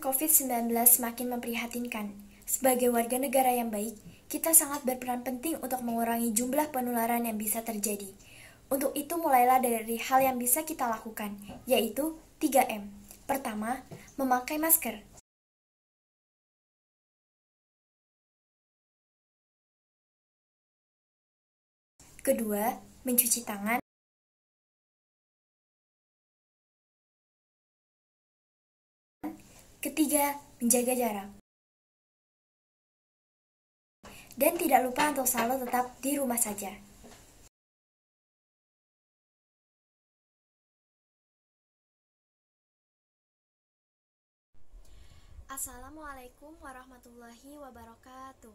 COVID-19 semakin memprihatinkan. Sebagai warga negara yang baik, kita sangat berperan penting untuk mengurangi jumlah penularan yang bisa terjadi. Untuk itu mulailah dari hal yang bisa kita lakukan, yaitu 3M. Pertama, memakai masker. Kedua, mencuci tangan. Ketiga, menjaga jarak. Dan tidak lupa untuk selalu tetap di rumah saja. Assalamualaikum warahmatullahi wabarakatuh.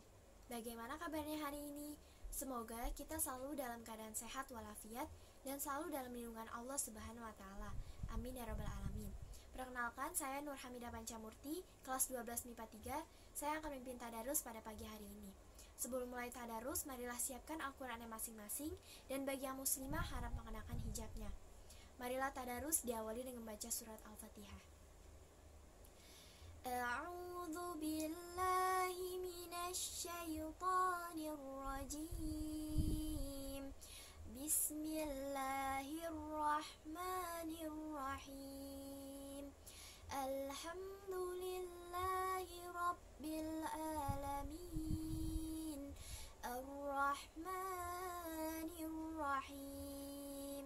Bagaimana kabarnya hari ini? Semoga kita selalu dalam keadaan sehat walafiat dan selalu dalam lindungan Allah Subhanahu wa taala. Amin ya rabbal alamin. Perkenalkan, saya Nur Hamidah Pancamurti, kelas 12 MIPA 3. Saya akan memimpin tadarus pada pagi hari ini. Sebelum mulai tadarus, marilah siapkan Al-Qur'annya masing-masing, dan bagi yang muslimah harap mengenakan hijabnya. Marilah tadarus diawali dengan membaca surat Al-Fatihah. A'udzu billahi minasy syaithanir rajim. Bismillahirrahmanirrahim. Alhamdulillahi rabbil alamin. Ar-Rahmanir-Rahim.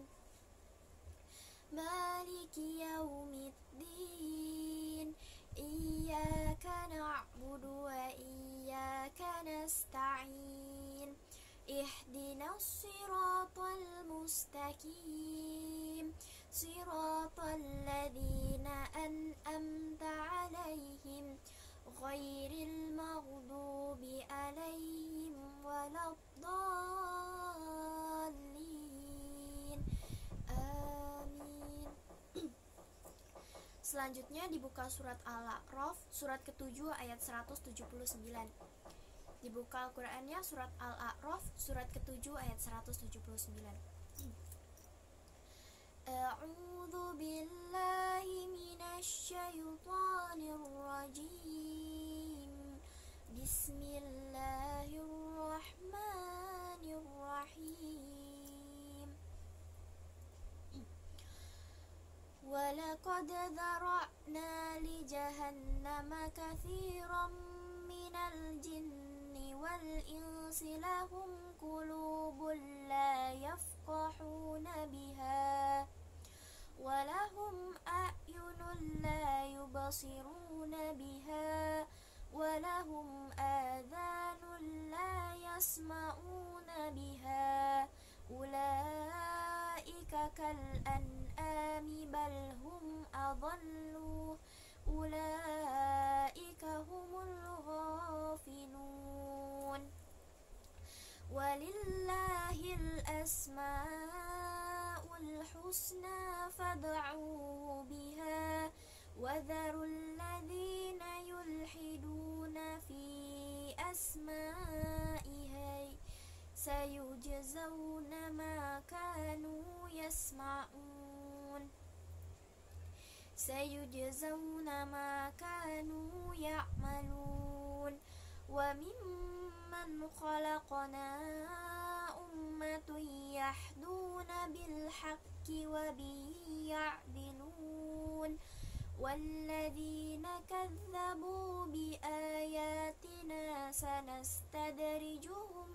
Maliki yaumiddin. Iyyaka na'budu wa iyyaka nasta'in. Ihdinas siratal mustaqim. Siratal ladzina an'amta 'alaihim ghairil maghdubi 'alaihim waladdallin. Amin. Selanjutnya dibuka surat Al-A'raf, surat ke-7 ayat 179. Dibuka Al-Qur'annya surat Al-A'raf, surat ke-7 ayat 179. A'udzu billahi minasy syaithanir rajim. Bismillahirrahmanirrahim. Walaqad dzara'na li jahannama katsiran minal jinni wal insi lahum qulubun la yafqahuna biha wa lahum a'yunun la yubsiruna biha wa lahum adhanun la yasma'una biha ulaika kal an'ami bal hum adallu ulaika humul ghafilun. Walillahil asma'ul husna fad'uhu biha wa dharul ladzina yulhiduna fi asma'ihi sayujzauna ma kanu yasma'un. Sayujzauna ma kanu ya'malun. Wa mimman khalaqna ummatun yahduna bil haqqi wa bihi ya'dilun. Walladzina kadzabu bi ayatina sanastadrijuhum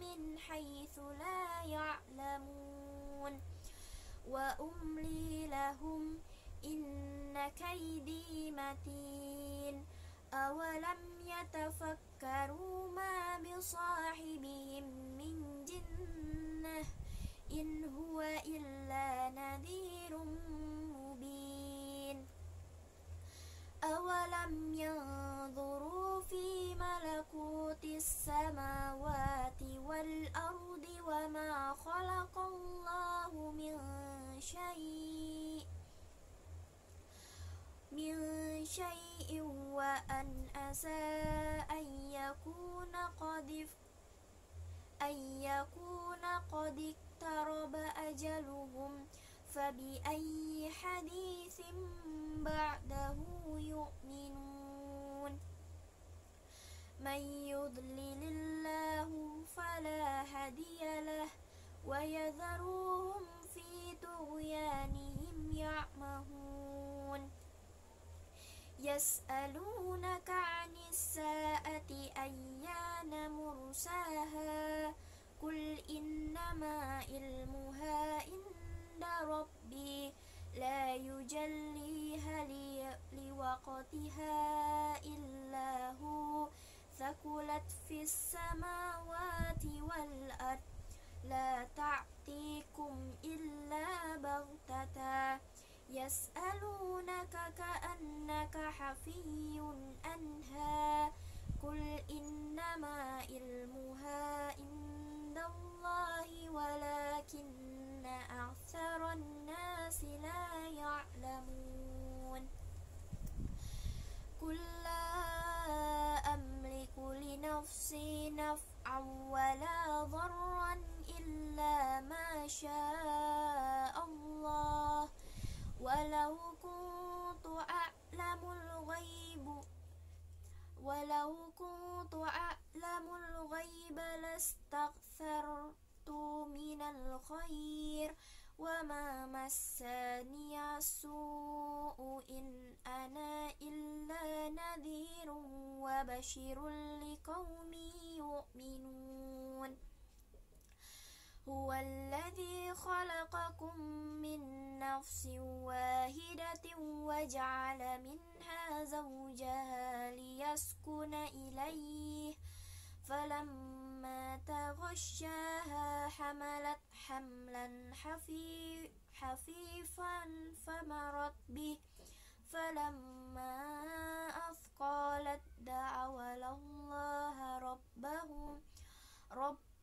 min haitsu la ya'lamun. Wa umli lahum inna kaidi matin. Awalam yatafakkaru ma bisahibihim min jinnah in huwa illa nadhirum mubin. Awalam yanzuru fi malakutis samawati wal ardi wa ma khalaqallahu min syai'in wa an asa an yakuna qad iktaraba ajaluhum فبأي حديث بعده يؤمنون من يضلل الله فلا هادي له ويذرهم في طغيانهم يعمهون يسألونك عن الساعة أيان مرساها قل إنما علمها عند ربي لا يجليها لوقتها إلا هو ثقلت في السماوات والأرض لا تأتيكم إلا بغتة يسألونك كأنك حفي عنها قل إنما علمها عند الله ولكن أكثر الناس لا يعلمون قل لا أملك لنفسي نفعا ولا ضرا إلا ما شاء الله ولو كنت أعلم الغيب لاستكثرت من الخير وما مسني السوء إن أنا إلا نذير وبشير لقوم يؤمنون هو الذي خلقكم من نفس واحدة وجعل منها زوجها ليسكن إليه فلما تغشاها حملت حملا خفيفا فمرت به فلما أثقلت دعوا الله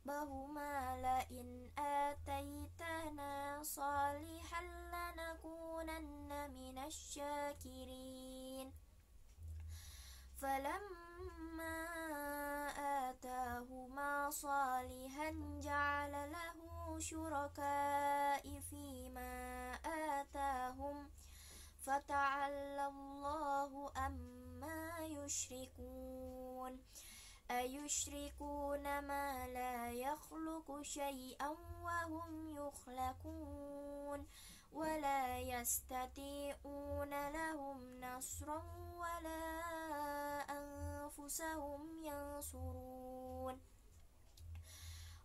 ربهما لئن آتيتنا صالحا لنكونن من الشاكرين فلما آتاهما صالحا جعل له شركاء فيما آتاهم فتعالى الله عما يشركون أيشركون ما لا يخلق شيئا وهم يخلقون ولا يستطيعون لهم نصرا ولا أنفسهم ينصرون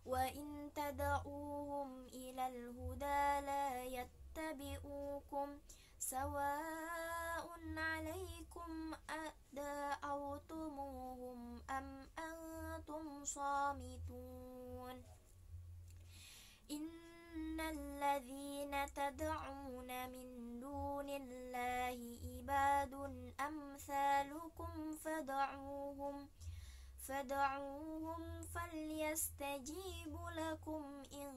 وإن تدعوهم إلى الهدى لا يتبعوكم سواء عليكم أدعوتموهم أم أنتم صامتون إن الذين تدعون من دون الله عباد أمثالكم فدعوهم فليستجيبوا لكم إن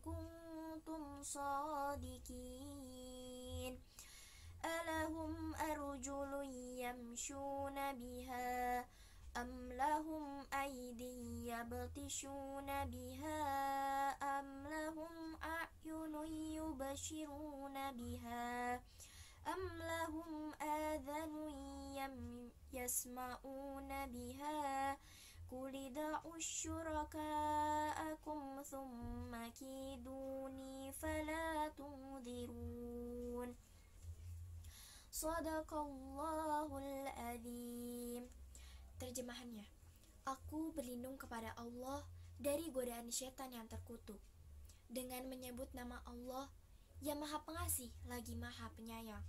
كنتم صادقين ألهم أرجل يمشون بها أم لهم أيدي يبطشون بها أم لهم أعين يبصرون بها أم لهم آذان يسمعون بها قل ادعوا شركاءكم ثم كيدوني فلا تنظرون Shadaqallahul Adzim. Terjemahannya, aku berlindung kepada Allah dari godaan setan yang terkutuk dengan menyebut nama Allah yang Maha Pengasih lagi Maha Penyayang.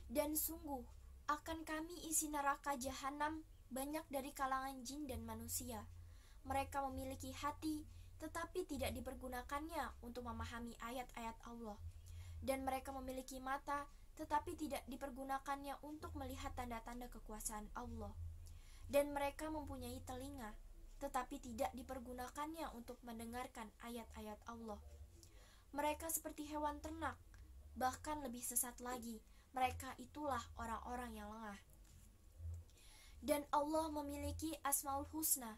Dan sungguh akan kami isi neraka jahanam banyak dari kalangan jin dan manusia. Mereka memiliki hati tetapi tidak dipergunakannya untuk memahami ayat-ayat Allah. Dan mereka memiliki mata, tetapi tidak dipergunakannya untuk melihat tanda-tanda kekuasaan Allah. Dan mereka mempunyai telinga, tetapi tidak dipergunakannya untuk mendengarkan ayat-ayat Allah. Mereka seperti hewan ternak, bahkan lebih sesat lagi. Mereka itulah orang-orang yang lengah. Dan Allah memiliki Asmaul Husna,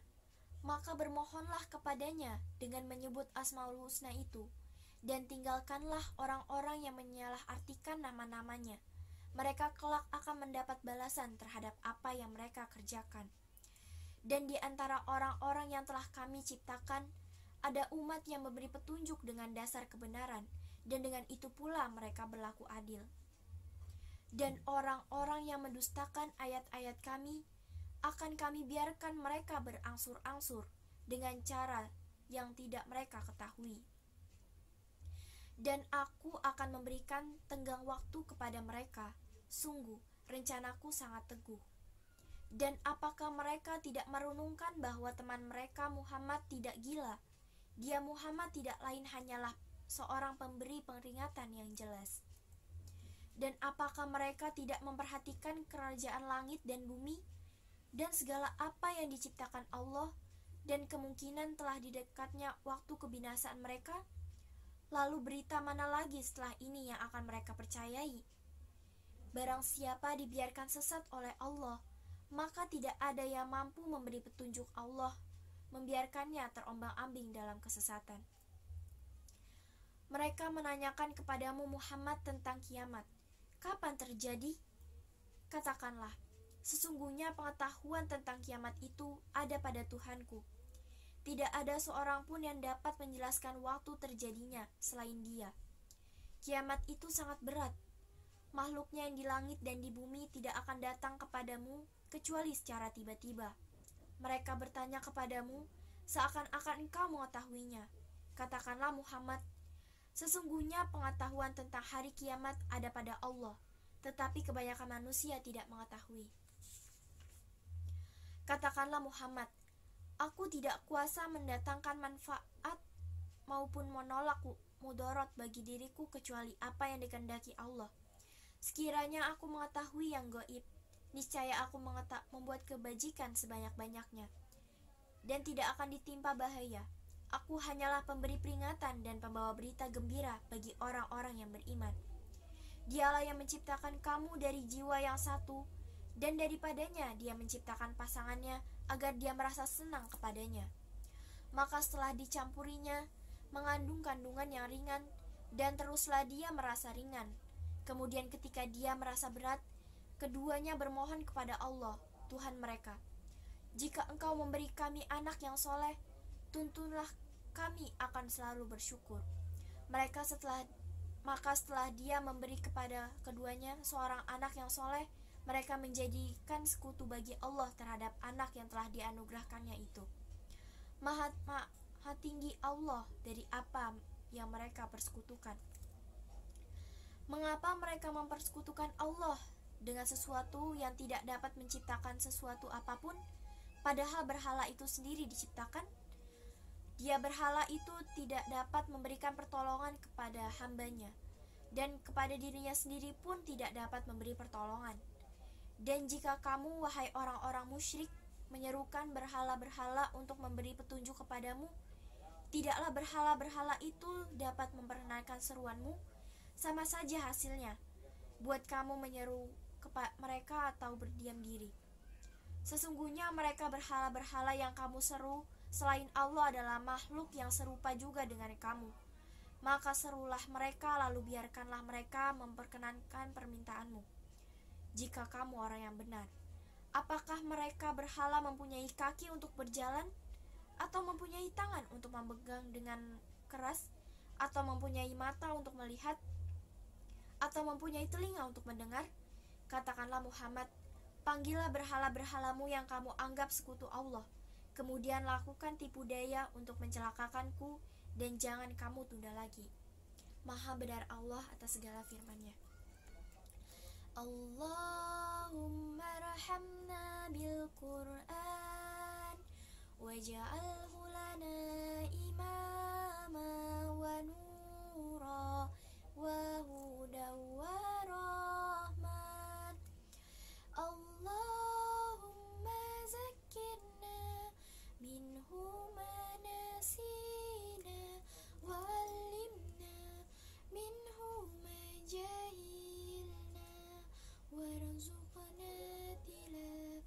maka bermohonlah kepadanya dengan menyebut Asmaul Husna itu. Dan tinggalkanlah orang-orang yang menyalahartikan nama-namanya. Mereka kelak akan mendapat balasan terhadap apa yang mereka kerjakan. Dan di antara orang-orang yang telah kami ciptakan, ada umat yang memberi petunjuk dengan dasar kebenaran, dan dengan itu pula mereka berlaku adil. Dan orang-orang yang mendustakan ayat-ayat kami, akan kami biarkan mereka berangsur-angsur dengan cara yang tidak mereka ketahui. Dan aku akan memberikan tenggang waktu kepada mereka. Sungguh, rencanaku sangat teguh. Dan apakah mereka tidak merenungkan bahwa teman mereka Muhammad tidak gila? Dia Muhammad tidak lain hanyalah seorang pemberi peringatan yang jelas. Dan apakah mereka tidak memperhatikan kerajaan langit dan bumi, dan segala apa yang diciptakan Allah, dan kemungkinan telah didekatnya waktu kebinasaan mereka? Lalu berita mana lagi setelah ini yang akan mereka percayai? Barang siapa dibiarkan sesat oleh Allah, maka tidak ada yang mampu memberi petunjuk Allah, membiarkannya terombang-ambing dalam kesesatan. Mereka menanyakan kepadamu Muhammad tentang kiamat. Kapan terjadi? Katakanlah, sesungguhnya pengetahuan tentang kiamat itu ada pada Tuhanku. Tidak ada seorang pun yang dapat menjelaskan waktu terjadinya selain Dia. Kiamat itu sangat berat. Makhluknya yang di langit dan di bumi tidak akan datang kepadamu kecuali secara tiba-tiba. Mereka bertanya kepadamu seakan-akan engkau mengetahuinya. Katakanlah Muhammad, sesungguhnya pengetahuan tentang hari kiamat ada pada Allah, tetapi kebanyakan manusia tidak mengetahui. Katakanlah Muhammad, aku tidak kuasa mendatangkan manfaat maupun menolak mudarat bagi diriku kecuali apa yang dikehendaki Allah. Sekiranya aku mengetahui yang gaib, niscaya aku membuat kebajikan sebanyak-banyaknya, dan tidak akan ditimpa bahaya. Aku hanyalah pemberi peringatan dan pembawa berita gembira bagi orang-orang yang beriman. Dialah yang menciptakan kamu dari jiwa yang satu, dan daripadanya Dia menciptakan pasangannya agar Dia merasa senang kepadanya. Maka setelah dicampurinya, mengandung kandungan yang ringan, dan teruslah Dia merasa ringan. Kemudian ketika Dia merasa berat, keduanya bermohon kepada Allah, Tuhan mereka. Jika Engkau memberi kami anak yang soleh, tuntunlah kami akan selalu bersyukur. Maka setelah Dia memberi kepada keduanya seorang anak yang soleh, mereka menjadikan sekutu bagi Allah terhadap anak yang telah dianugerahkannya itu. Maha tinggi Allah dari apa yang mereka persekutukan. Mengapa mereka mempersekutukan Allah dengan sesuatu yang tidak dapat menciptakan sesuatu apapun, padahal berhala itu sendiri diciptakan? Dia berhala itu tidak dapat memberikan pertolongan kepada hambanya, dan kepada dirinya sendiri pun tidak dapat memberi pertolongan. Dan jika kamu, wahai orang-orang musyrik, menyerukan berhala-berhala untuk memberi petunjuk kepadamu, tidaklah berhala-berhala itu dapat memperkenalkan seruanmu. Sama saja hasilnya, buat kamu menyeru mereka atau berdiam diri. Sesungguhnya mereka berhala-berhala yang kamu seru selain Allah adalah makhluk yang serupa juga dengan kamu. Maka serulah mereka, lalu biarkanlah mereka memperkenankan permintaanmu. Jika kamu orang yang benar, apakah mereka berhala mempunyai kaki untuk berjalan, atau mempunyai tangan untuk memegang dengan keras, atau mempunyai mata untuk melihat, atau mempunyai telinga untuk mendengar? Katakanlah Muhammad, panggillah berhala-berhalamu yang kamu anggap sekutu Allah, kemudian lakukan tipu daya untuk mencelakakanku, dan jangan kamu tunda lagi. Maha benar Allah atas segala firman-Nya. Allahumma rahamna bil Qur'an waj'alhu lana imama wa nura wa hudan wa rahman. Allahumma zakkirna minhu ma nasina wa 'allimna minhu ma jahilna warzuqna tilawatahu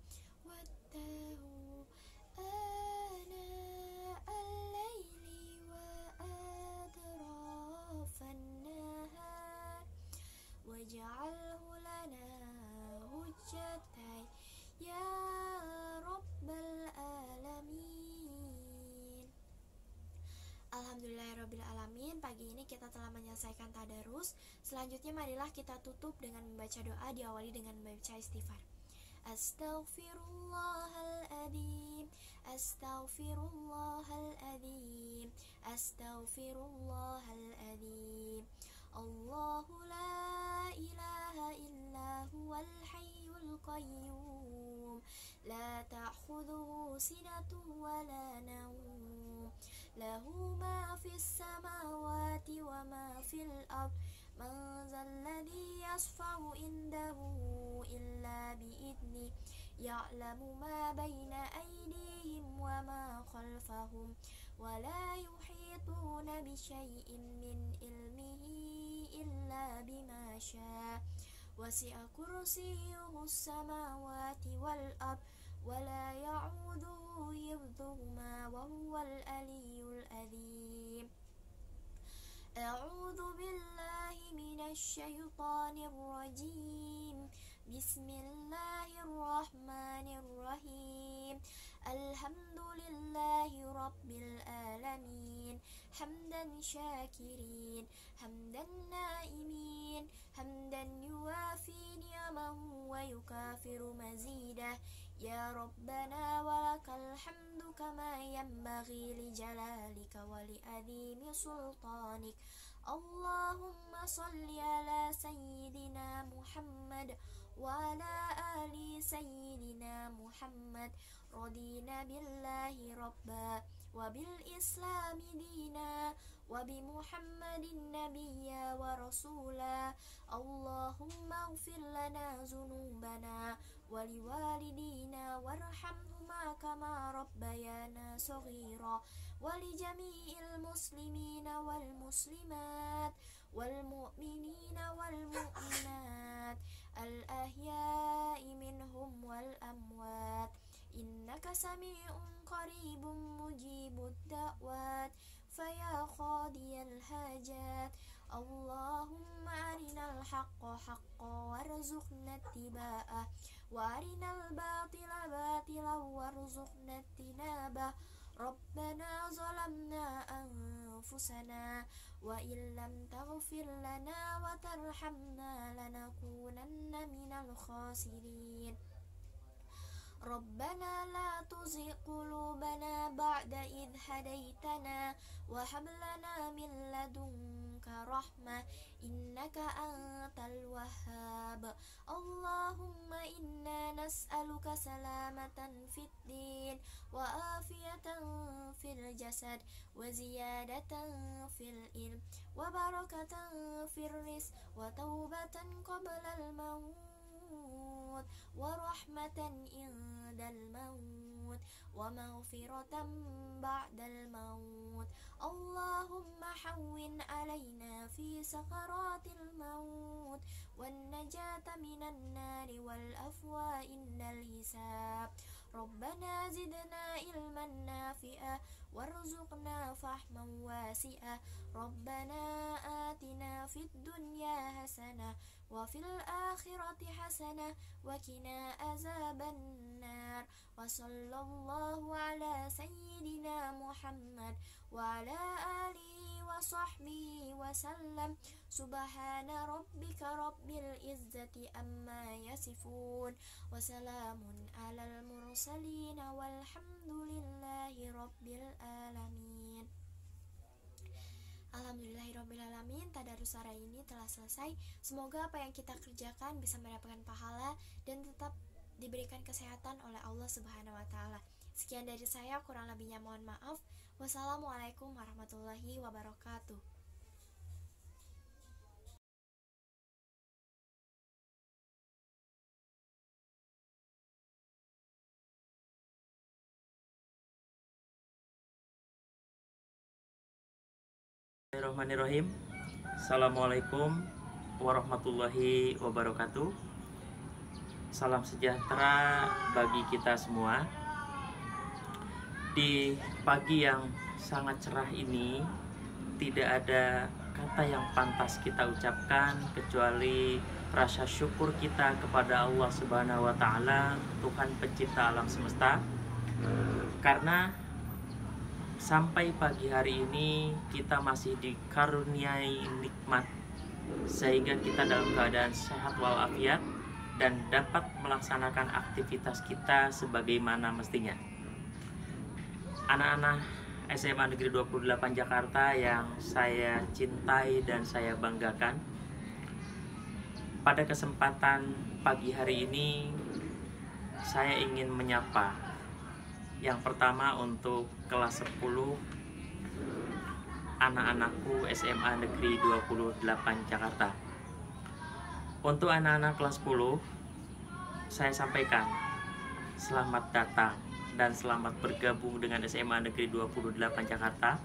ana Alhamdulillahirrabbilalamin, pagi ini kita telah menyelesaikan tadarus. Selanjutnya marilah kita tutup dengan membaca doa, diawali dengan membaca istighfar. Astaghfirullahaladzim, astaghfirullahaladzim, astaghfirullahaladzim. Allahu la ilaha illa huwal hayyul qayyum, la ta'khudhuhu sinatun wa la nawm, lahu ma fis samawati wa ma fil ard, man zalladhi yashfa'u indahu illa bi'idnih, ya'lamu ma bayna aydihim wa ma khalfahum, wa la yuhituna bi syai'in min ilmihi illa bima syaa, wasi'a kursiyyuhu as-samawati wal ard, wa la ya'uduhu hifdhuhuma wa huwal aliyyul azim. A'udzu billahi minasy syaithanir rajim. Bismillahirrahmanirrahim. Alhamdulillahi rabbil alamin, hamdan syakirin, hamdan naimin, hamdan yuwafi ni'amahu wa yukafiru mazidah. Ya Rabbana walakal hamdu kama yanbaghi li jalalika wa li adhimi sultanik. Allahumma salli ala sayyidina Muhammad wa ala ali sayyidina Muhammad. Radina billahi rabba wa bil islami dina wa bi Muhammadin nabiyya wa rasula. Allahumma ighfir lana dhunubana wa liwalidina warhamhuma kama rabbayana shaghira, wa li jami'il muslimina wal muslimat wal mu'minina wal mu'minat al ahya'i minhum wal amwat, innaka sami'un qaribun mujibud da'wat, faya qadiyal hajat. Allahumma arinal haqqa haqqan warzuqna ittiba'ah, wa arinal batila batilan warzuqna ijtinabah. Rabbana zalamna anfusana wa illam taghfir lana wa tarhamna lanakunanna minal khasirin. Rabbana la tuzigh qulubana ba'da idh hadaytana wa hab lana min ladunka rahmah, innaka antal wahhab. Allahumma inna nas'aluka salamatan fid din wa afiyatan fil jasad wa ziyadatan fil ilm wa barakatan fil rizq wa taubatan qabla al maut wa rahmatan indal maut wa maghfiratan ba'dal maut. Allahumma hawwin alaina fi sakaratil maut wan najata minan nari wal afwa indal hisab. Rabbana zidna ilman nafi'ah warzuqna fahman wasi'ah. Rabbana atina fid dunya hasanah wa fil akhirati hasanah wa qina azaban nar. Wa sallallahu ala sayyidina Muhammad wa ala alihi wa sahbihi wa sallam. Subhana rabbika rabbil izzati amma yasifun wa salamun alal mursalin walhamdulillahi rabbil alamin. Alhamdulillahirrabbilalamin, tadarus hari ini telah selesai. Semoga apa yang kita kerjakan bisa mendapatkan pahala dan tetap diberikan kesehatan oleh Allah Subhanahu wa Ta'ala. Sekian dari saya, kurang lebihnya mohon maaf. Wassalamualaikum warahmatullahi wabarakatuh. Bismillahirrahmanirrahim. Assalamualaikum warahmatullahi wabarakatuh. Salam sejahtera bagi kita semua. Di pagi yang sangat cerah ini, tidak ada kata yang pantas kita ucapkan kecuali rasa syukur kita kepada Allah Subhanahu wa Ta'ala, Tuhan pencipta alam semesta, karena sampai pagi hari ini kita masih dikaruniai nikmat sehingga kita dalam keadaan sehat walafiat dan dapat melaksanakan aktivitas kita sebagaimana mestinya. Anak-anak SMA Negeri 28 Jakarta yang saya cintai dan saya banggakan, pada kesempatan pagi hari ini saya ingin menyapa yang pertama untuk kelas 10 anak-anakku SMA Negeri 28 Jakarta. Untuk anak-anak kelas 10, saya sampaikan selamat datang dan selamat bergabung dengan SMA Negeri 28 Jakarta.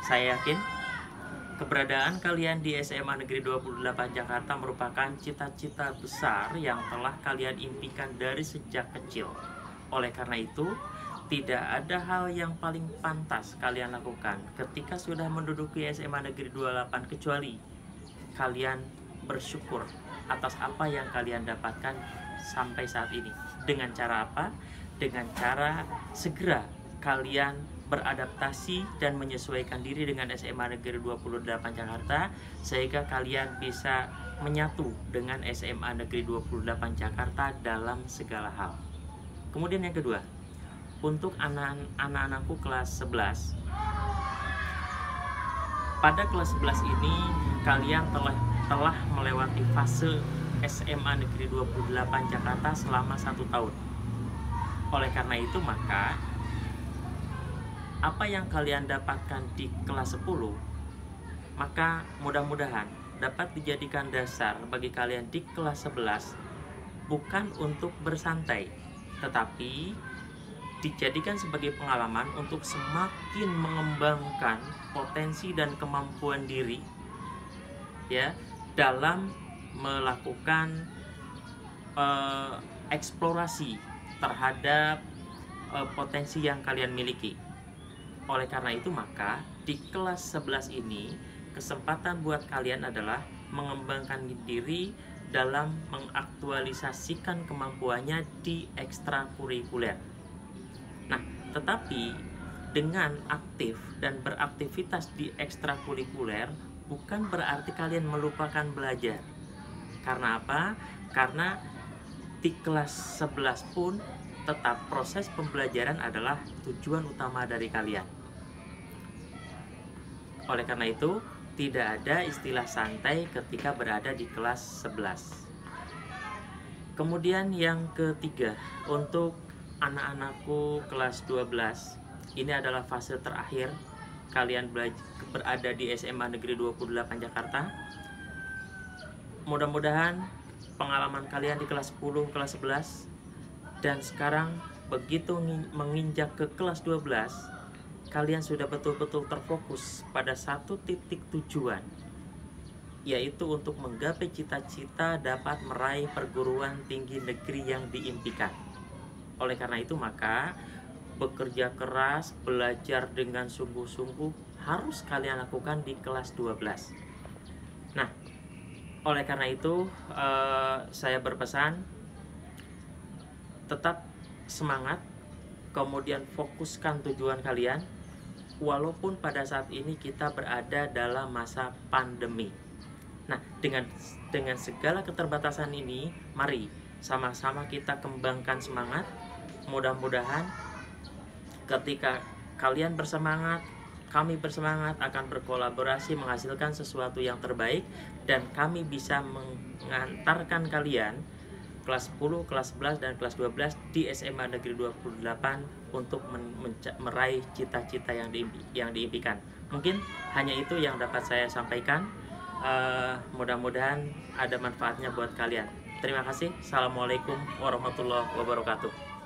Saya yakin keberadaan kalian di SMA Negeri 28 Jakarta merupakan cita-cita besar yang telah kalian impikan dari sejak kecil. Oleh karena itu, tidak ada hal yang paling pantas kalian lakukan ketika sudah menduduki SMA Negeri 28 kecuali kalian bersyukur atas apa yang kalian dapatkan sampai saat ini. Dengan cara apa? Dengan cara segera kalian beradaptasi dan menyesuaikan diri dengan SMA Negeri 28 Jakarta sehingga kalian bisa menyatu dengan SMA Negeri 28 Jakarta dalam segala hal. Kemudian yang kedua, untuk anak-anakku kelas 11. Pada kelas 11 ini kalian telah melewati fase SMA Negeri 28 Jakarta selama 1 tahun. Oleh karena itu maka apa yang kalian dapatkan di kelas 10 maka mudah-mudahan dapat dijadikan dasar bagi kalian di kelas 11, bukan untuk bersantai tetapi dijadikan sebagai pengalaman untuk semakin mengembangkan potensi dan kemampuan diri ya dalam melakukan eksplorasi terhadap potensi yang kalian miliki. Oleh karena itu maka di kelas 11 ini kesempatan buat kalian adalah mengembangkan diri dalam mengaktualisasikan kemampuannya di ekstrakurikuler. Nah, tetapi dengan aktif dan beraktivitas di ekstrakurikuler bukan berarti kalian melupakan belajar. Karena apa? Karena di kelas 11 pun tetap proses pembelajaran adalah tujuan utama dari kalian. Oleh karena itu, tidak ada istilah santai ketika berada di kelas 11. Kemudian yang ketiga, untuk anak-anakku kelas 12, ini adalah fase terakhir kalian berada di SMA Negeri 28 Jakarta. Mudah-mudahan pengalaman kalian di kelas 10, kelas 11 dan sekarang begitu menginjak ke kelas 12, kalian sudah betul-betul terfokus pada satu titik tujuan, yaitu untuk menggapai cita-cita dapat meraih perguruan tinggi negeri yang diimpikan. Oleh karena itu maka bekerja keras, belajar dengan sungguh-sungguh harus kalian lakukan di kelas 12. Nah, oleh karena itu saya berpesan tetap semangat, kemudian fokuskan tujuan kalian walaupun pada saat ini kita berada dalam masa pandemi. Nah, dengan segala keterbatasan ini, mari sama-sama kita kembangkan semangat. Mudah-mudahan ketika kalian bersemangat, kami bersemangat akan berkolaborasi menghasilkan sesuatu yang terbaik dan kami bisa mengantarkan kalian kelas 10, kelas 11, dan kelas 12 di SMA Negeri 28 untuk meraih cita-cita yang diimpikan. Mungkin hanya itu yang dapat saya sampaikan. Mudah-mudahan ada manfaatnya buat kalian. Terima kasih. Assalamualaikum warahmatullahi wabarakatuh.